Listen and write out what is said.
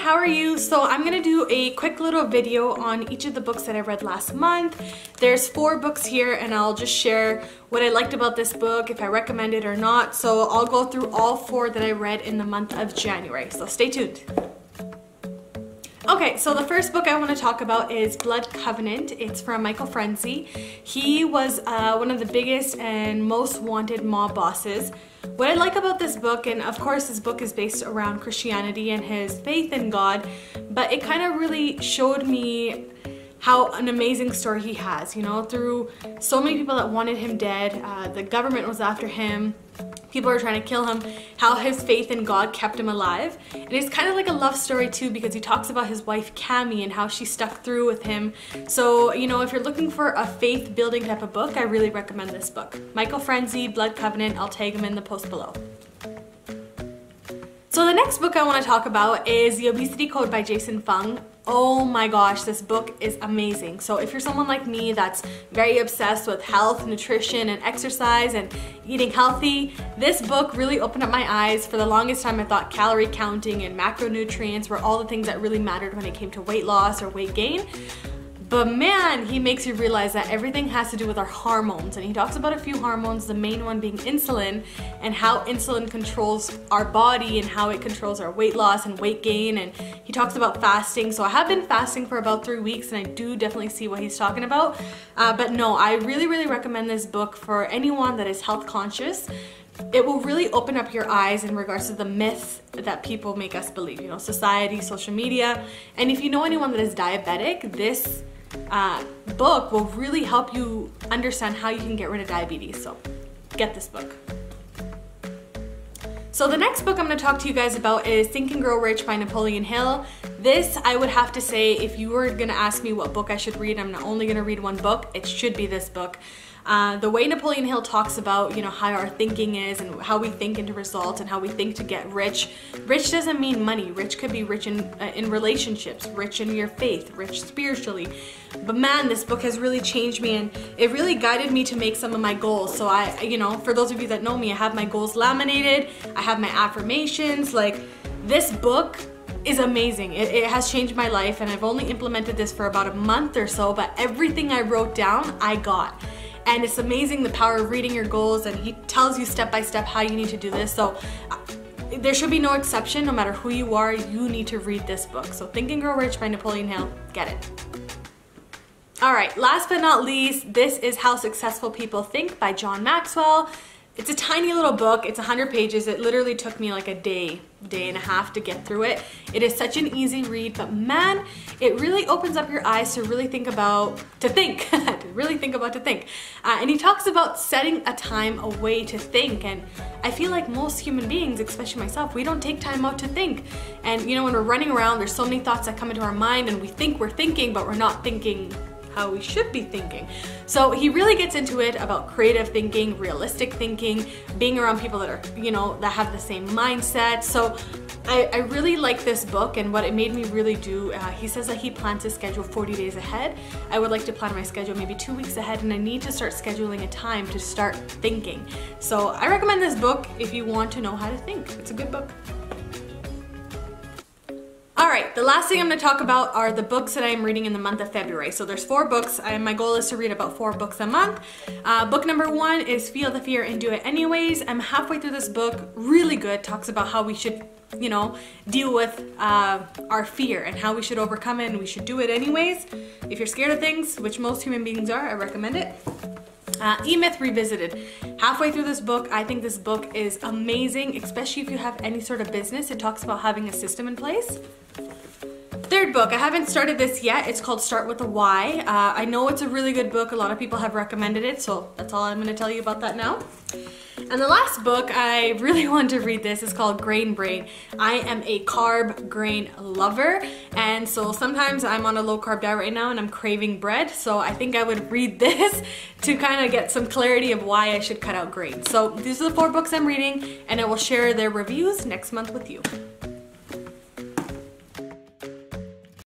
how are you? So I'm gonna do a quick little video on each of the books that I read last month. There's 4 books here and I'll just share what I liked about this book, if I recommend it or not. So I'll go through all 4 that I read in the month of January, so stay tuned. Okay, so the first book I want to talk about is Blood Covenant. It's from Michael Frenzy. He was one of the biggest and most wanted mob bosses. What I like about this book, and of course this book is based around Christianity and his faith in God, but it kind of really showed me how an amazing story he has, you know, through so many people that wanted him dead. The government was after him. People were trying to kill him, how his faith in God kept him alive. And it's kind of like a love story too, because he talks about his wife Cammie and how she stuck through with him. So, you know, if you're looking for a faith building type of book, I really recommend this book. Michael Frenzy, Blood Covenant. I'll tag him in the post below. So the next book I want to talk about is The Obesity Code by Jason Fung. Oh my gosh, this book is amazing. So if you're someone like me that's very obsessed with health, nutrition, and exercise and eating healthy, this book really opened up my eyes. For the longest time I thought calorie counting and macronutrients were all the things that really mattered when it came to weight loss or weight gain. But man, he makes you realize that everything has to do with our hormones, and he talks about a few hormones, the main one being insulin, and how insulin controls our body and how it controls our weight loss and weight gain. And he talks about fasting. So I have been fasting for about 3 weeks and I do definitely see what he's talking about. But no, I really recommend this book for anyone that is health conscious. It will really open up your eyes in regards to the myths that people make us believe, you know, society, social media. And if you know anyone that is diabetic, this book will really help you understand how you can get rid of diabetes. So get this book. So the next book I'm going to talk to you guys about is Think and Grow Rich by Napoleon Hill. This, I would have to say, if you were going to ask me what book I should read, I'm not only going to read one book, it should be this book. The way Napoleon Hill talks about, you know, how our thinking is and how we think into results and how we think to get rich. Rich doesn't mean money. Rich could be rich in relationships, rich in your faith, rich spiritually. But man, this book has really changed me and it really guided me to make some of my goals. So you know, for those of you that know me, I have my goals laminated. I have my affirmations. Like, this book is amazing. It has changed my life, and I've only implemented this for about a month or so, but everything I wrote down, I got. And it's amazing the power of reading your goals, and he tells you step by step how you need to do this. So there should be no exception. No matter who you are, you need to read this book. So Think and Grow Rich by Napoleon Hill. Get it. All right, last but not least, this is How Successful People Think by John Maxwell. It's a tiny little book. It's 100 pages. It literally took me like a day and a half to get through it. It is such an easy read, but man, it really opens up your eyes to really think about, to think. And he talks about setting a time away to think. And I feel like most human beings, especially myself, we don't take time out to think. And you know, when we're running around, there's so many thoughts that come into our mind and we think we're thinking, but we're not thinking how we should be thinking. So he really gets into it about creative thinking, realistic thinking, being around people that are, you know, that have the same mindset. So I really like this book, and what it made me really do, he says that he plans his schedule 40 days ahead. I would like to plan my schedule maybe 2 weeks ahead, and I need to start scheduling a time to start thinking. So I recommend this book if you want to know how to think. It's a good book. Alright, the last thing I'm going to talk about are the books that I'm reading in the month of February. So there's 4 books, and my goal is to read about 4 books a month. Book number 1 is Feel the Fear and Do It Anyways. I'm halfway through this book, really good, talks about how we should, you know, deal with our fear and how we should overcome it, and we should do it anyways. If you're scared of things, which most human beings are, I recommend it. E-Myth Revisited. Halfway through this book, I think this book is amazing, especially if you have any sort of business. It talks about having a system in place. Third book, I haven't started this yet. It's called Start With a Why. I know it's a really good book. A lot of people have recommended it, so that's all I'm going to tell you about that now. And the last book, I really want to read this, is called Grain Brain. I am a carb grain lover, and so sometimes I'm on a low carb diet right now and I'm craving bread, so I think I would read this to kind of get some clarity of why I should cut out grain. So these are the 4 books I'm reading, and I will share their reviews next month with you.